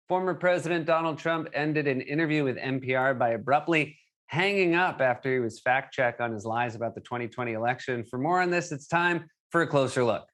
Former President Donald Trump ended an interview with NPR by abruptly hanging up after he was fact-checked on his lies about the 2020 election. For more on this, it's time for a closer look.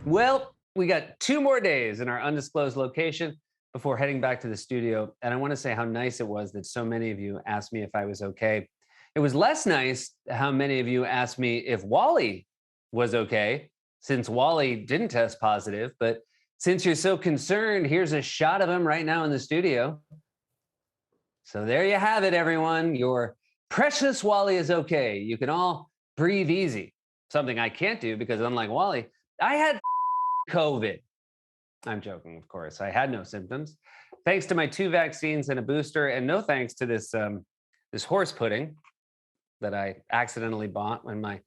Well, we got 2 more days in our undisclosed location before heading back to the studio. And I want to say how nice it was that so many of you asked me if I was okay. It was less nice how many of you asked me if Wally was okay, since Wally didn't test positive. But since you're so concerned, here's a shot of him right now in the studio. So there you have it, everyone. Your precious Wally is okay. You can all breathe easy. Something I can't do because unlike Wally, I had COVID. I'm joking, of course. I had no symptoms. Thanks to my 2 vaccines and a booster, and no thanks to this horse pudding that I accidentally bought when my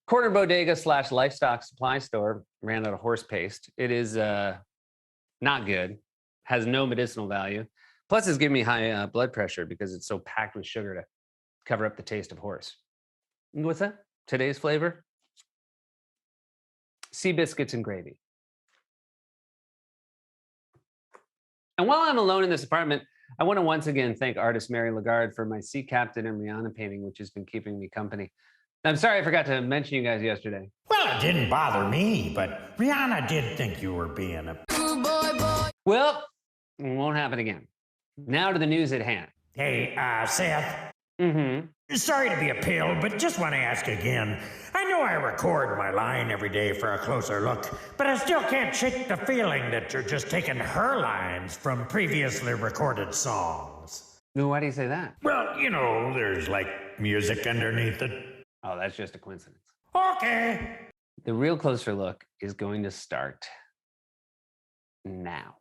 corner bodega / livestock supply store ran out of horse paste. It is not good, has no medicinal value. Plus, it's giving me high blood pressure because it's so packed with sugar to cover up the taste of horse. What's that? Today's flavor? Sea biscuits and gravy. And while I'm alone in this apartment, I want to once again thank artist Mary Lagarde for my Sea Captain and Rihanna painting, which has been keeping me company. I'm sorry I forgot to mention you guys yesterday. Well, it didn't bother me, but Rihanna did think you were being a... Well, it won't happen again. Now to the news at hand. Hey, Seth. Mm-hmm. Sorry to be a pill, but just want to ask again. I know I record my line every day for a closer look, but I still can't shake the feeling that you're just taking her lines from previously recorded songs. Why do you say that? Well, you know, there's like music underneath it. Oh, that's just a coincidence. Okay. The real closer look is going to start now.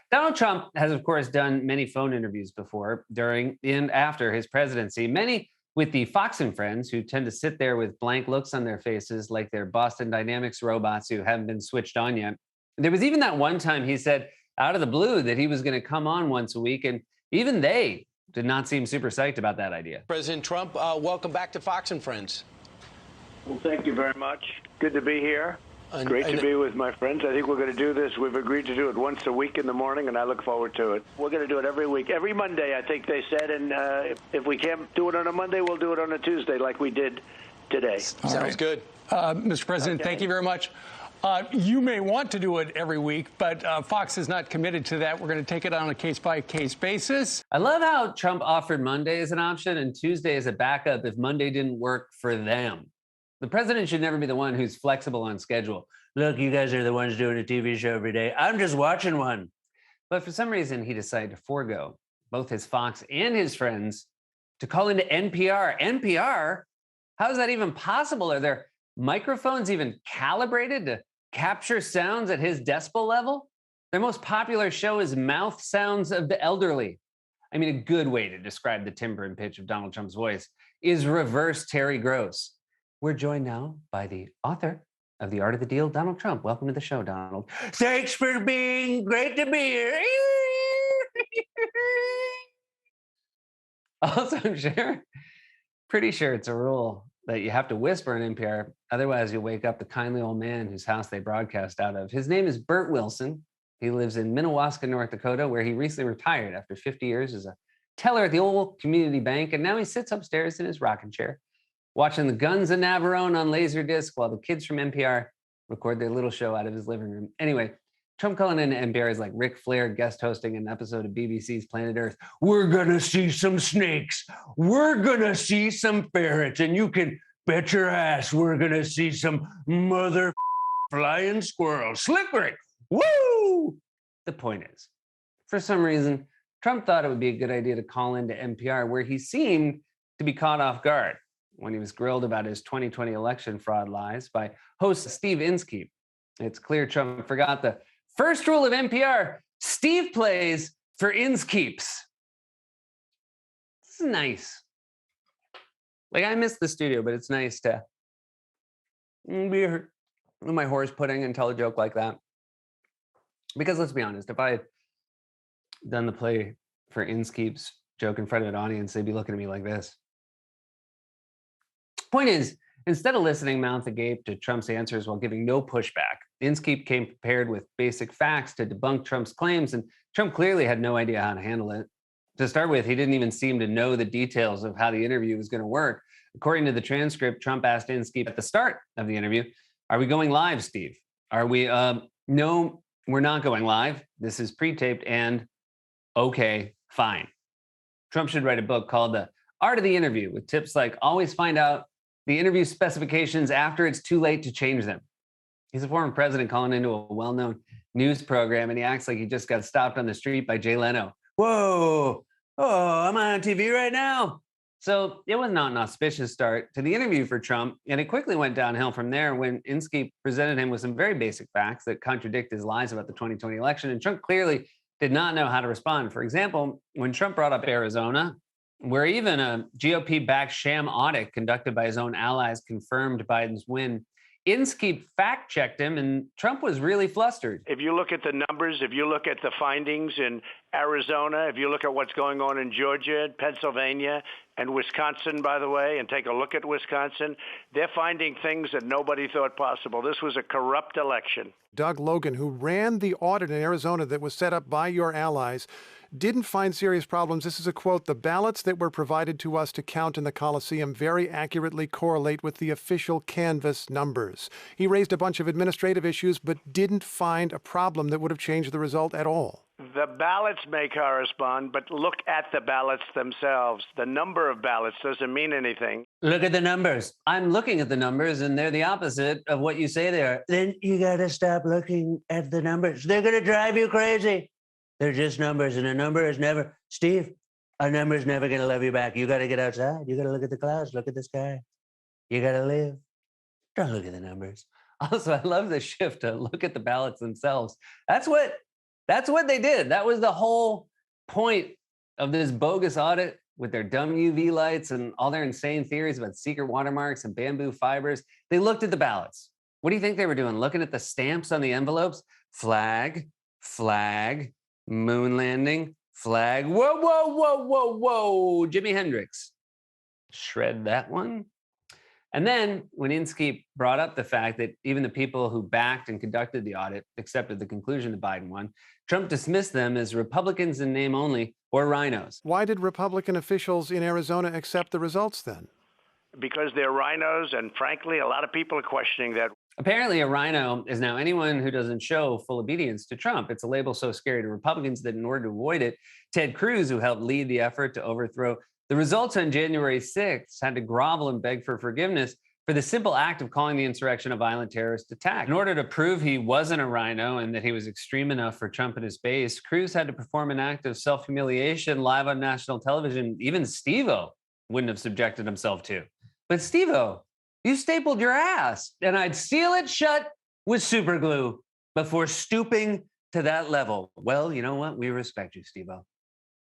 Donald Trump has, of course, done many phone interviews before, during, and after his presidency, many with the Fox and Friends, who tend to sit there with blank looks on their faces like they're Boston Dynamics robots who haven't been switched on yet. There was even that one time he said out of the blue that he was going to come on once a week, and even they did not seem super psyched about that idea. President Trump, welcome back to Fox and Friends. Well, thank you very much. Good to be here. Great to be with my friends. I think we're going to do this. We've agreed to do it once a week in the morning, and I look forward to it. We're going to do it every week, every Monday, I think they said. And if we can't do it on a Monday, we'll do it on a Tuesday like we did today. Sounds good. Mr. President, Thank you very much. You may want to do it every week, but Fox is not committed to that. We're going to take it on a case-by-case basis. I love how Trump offered Monday as an option and Tuesday as a backup if Monday didn't work for them. The president should never be the one who's flexible on schedule. Look, you guys are the ones doing a TV show every day. I'm just watching one. But for some reason, he decided to forego both his Fox and his Friends to call into NPR. NPR? How is that even possible? Are there microphones even calibrated to capture sounds at his decibel level? Their most popular show is Mouth Sounds of the Elderly. I mean, a good way to describe the timbre and pitch of Donald Trump's voice is reverse Terry Gross. We're joined now by the author of The Art of the Deal, Donald Trump. Welcome to the show, Donald. Thanks for being great to be here. Also, I'm pretty sure it's a rule that you have to whisper in NPR. Otherwise, you'll wake up the kindly old man whose house they broadcast out of. His name is Bert Wilson. He lives in Minnewaska, North Dakota, where he recently retired after 50 years as a teller at the old community bank. And now he sits upstairs in his rocking chair, watching the Guns of Navarone on Laserdisc while the kids from NPR record their little show out of his living room. Anyway, Trump calling in NPR is like Ric Flair guest hosting an episode of BBC's Planet Earth. We're gonna see some snakes. We're gonna see some ferrets. And you can bet your ass we're gonna see some mother flying squirrels. Slick Rick, woo! The point is, for some reason, Trump thought it would be a good idea to call into NPR, where he seemed to be caught off guard when he was grilled about his 2020 election fraud lies by host Steve Inskeep. It's clear Trump forgot the first rule of NPR: Steve plays for Inskeeps. This is nice. Like, I miss the studio, but it's nice to be here with my horse pudding and tell a joke like that. Because let's be honest, if I had done the play for Inskeep's joke in front of an audience, they'd be looking at me like this. Point is, Instead of listening mouth agape to Trump's answers while giving no pushback, Inskeep came prepared with basic facts to debunk Trump's claims, and Trump clearly had no idea how to handle it. To start with, he didn't even seem to know the details of how the interview was going to work. According to the transcript, Trump asked Inskeep at the start of the interview, "Are we going live, Steve? Are we, no, we're not going live. This is pre-taped and okay, fine." Trump should write a book called The Art of the Interview with tips like always find out the interview specifications after it's too late to change them. He's a former president calling into a well-known news program, and he acts like he just got stopped on the street by Jay Leno. Whoa, oh, I'm on TV right now. So it was not an auspicious start to the interview for Trump, and it quickly went downhill from there when Inskeep presented him with some very basic facts that contradict his lies about the 2020 election, and Trump clearly did not know how to respond. For example, when Trump brought up Arizona, where even a GOP-backed sham audit conducted by his own allies confirmed Biden's win, Inskeep fact-checked him, and Trump was really flustered. If you look at the numbers, if you look at the findings in Arizona, if you look at what's going on in Georgia, Pennsylvania, and Wisconsin, by the way, and take a look at Wisconsin, they're finding things that nobody thought possible. This was a corrupt election. Doug Logan, who ran the audit in Arizona that was set up by your allies, didn't find serious problems. This is a quote: "The ballots that were provided to us to count in the Coliseum very accurately correlate with the official canvass numbers." He raised a bunch of administrative issues, but didn't find a problem that would have changed the result at all. The ballots may correspond, but look at the ballots themselves. The number of ballots doesn't mean anything. Look at the numbers. I'm looking at the numbers, and they're the opposite of what you say they are. Then you got to stop looking at the numbers. They're going to drive you crazy. They're just numbers, and a number is never, Steve, a number is never going to love you back. You got to get outside. You got to look at the clouds, look at the sky. You got to live. Don't look at the numbers. Also, I love the shift to look at the ballots themselves. That's what they did. That was the whole point of this bogus audit with their dumb UV lights and all their insane theories about secret watermarks and bamboo fibers. They looked at the ballots. What do you think they were doing? Looking at the stamps on the envelopes? Flag, flag, moon landing, flag. Whoa, whoa, whoa, whoa, whoa. Jimi Hendrix. Shred that one. And then when Inskeep brought up the fact that even the people who backed and conducted the audit accepted the conclusion that Biden won, Trump dismissed them as Republicans in name only or rhinos. Why did Republican officials in Arizona accept the results then? Because they're rhinos, and frankly, a lot of people are questioning that. Apparently, a rhino is now anyone who doesn't show full obedience to Trump. It's a label so scary to Republicans that in order to avoid it, Ted Cruz, who helped lead the effort to overthrow the results on January 6th, had to grovel and beg for forgiveness for the simple act of calling the insurrection a violent terrorist attack. In order to prove he wasn't a rhino and that he was extreme enough for Trump and his base, Cruz had to perform an act of self-humiliation live on national television even Steve-O wouldn't have subjected himself to. But Steve-O, you stapled your ass, and I'd seal it shut with super glue before stooping to that level. Well, you know what? We respect you, Steve-O.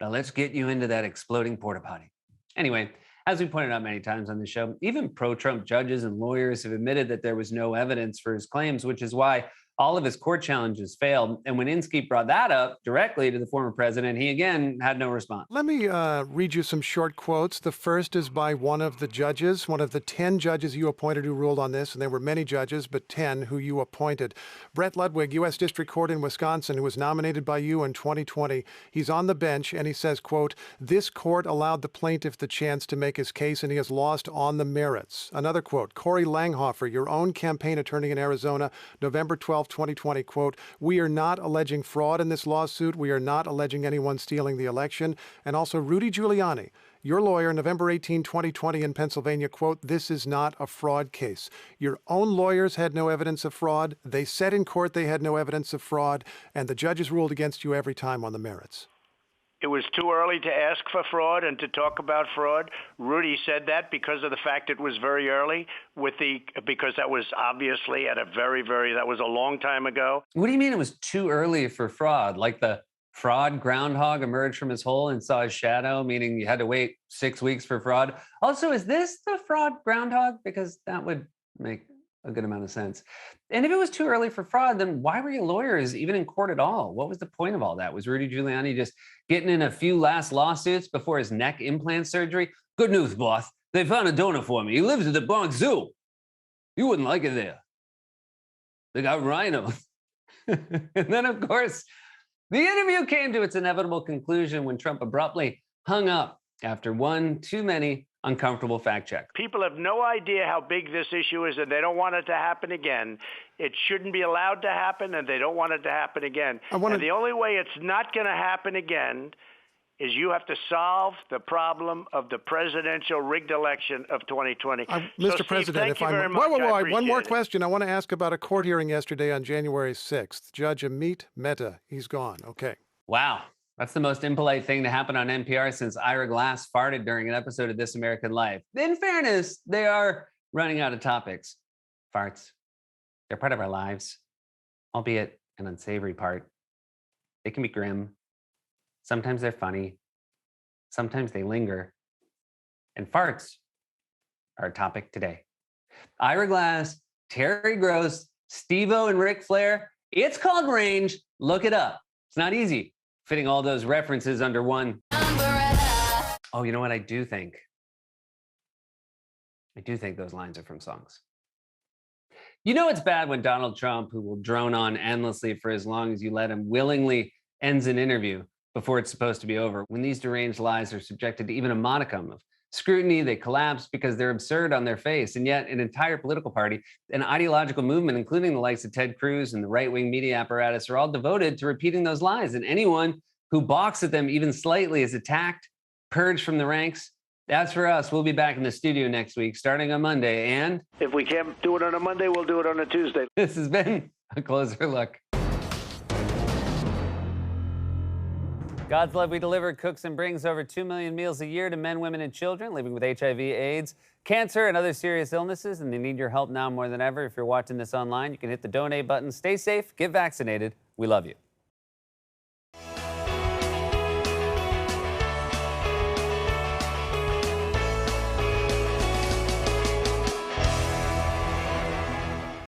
Now let's get you into that exploding porta potty. Anyway, as we pointed out many times on the show, even pro-Trump judges and lawyers have admitted that there was no evidence for his claims, which is why all of his court challenges failed. And when Inskeep brought that up directly to the former president, he again had no response. Let me read you some short quotes. The first is by one of the judges, one of the 10 judges you appointed who ruled on this, and there were many judges, but 10 who you appointed. Brett Ludwig, U.S. District Court in Wisconsin, who was nominated by you in 2020. He's on the bench, and he says, quote, "This court allowed the plaintiff the chance to make his case, and he has lost on the merits." Another quote, Corey Langhofer, your own campaign attorney in Arizona, November 12, 2020, quote, "We are not alleging fraud in this lawsuit. We are not alleging anyone stealing the election." And also Rudy Giuliani, your lawyer, November 18, 2020 in Pennsylvania, quote, "This is not a fraud case. Your own lawyers had no evidence of fraud. They said in court they had no evidence of fraud, and the judges ruled against you every time on the merits." It was too early to ask for fraud and to talk about fraud. Rudy said that because of the fact it was very early because that was obviously at a that was a long time ago. What do you mean it was too early for fraud? Like the fraud groundhog emerged from his hole and saw his shadow, meaning you had to wait 6 weeks for fraud? Also, is this the fraud groundhog? Because that would make a good amount of sense. And if it was too early for fraud, then why were your lawyers even in court at all? What was the point of all that? Was Rudy Giuliani just getting in a few last lawsuits before his neck implant surgery? Good news, boss. They found a donor for me. He lives at the Bronx Zoo. You wouldn't like it there. They got rhinos. And then, of course, the interview came to its inevitable conclusion when Trump abruptly hung up after one too many uncomfortable fact checks. People have no idea how big this issue is, and they don't want it to happen again. It shouldn't be allowed to happen, and they don't want it to happen again. And the only way it's not going to happen again is you have to solve the problem of the presidential rigged election of 2020. Mr. President, if I'm... Wait, one more question. I want to ask about a court hearing yesterday on January 6th. Judge Amit Mehta, he's gone. Okay. Wow. That's the most impolite thing to happen on NPR since Ira Glass farted during an episode of This American Life. In fairness, they are running out of topics. Farts. They're part of our lives, albeit an unsavory part. They can be grim. Sometimes they're funny. Sometimes they linger. And farts are a topic today. Ira Glass, Terry Gross, Steve-O, and Ric Flair. It's called Range. Look it up. It's not easy fitting all those references under one umbrella. Oh, you know what I do think? I do think those lines are from songs. You know it's bad when Donald Trump, who will drone on endlessly for as long as you let him, willingly ends an interview before it's supposed to be over. When these deranged lies are subjected to even a modicum of scrutiny, they collapse because they're absurd on their face. And yet an entire political party, an ideological movement, including the likes of Ted Cruz and the right-wing media apparatus, are all devoted to repeating those lies. And anyone who balks at them even slightly is attacked, purged from the ranks. That's for us. We'll be back in the studio next week, starting on Monday. And if we can't do it on a Monday, we'll do it on a Tuesday. This has been A Closer Look. God's Love We Deliver cooks and brings over 2 million meals a year to men, women, and children living with HIV, AIDS, cancer, and other serious illnesses, and they need your help now more than ever. If you're watching this online, you can hit the donate button. Stay safe, get vaccinated. We love you.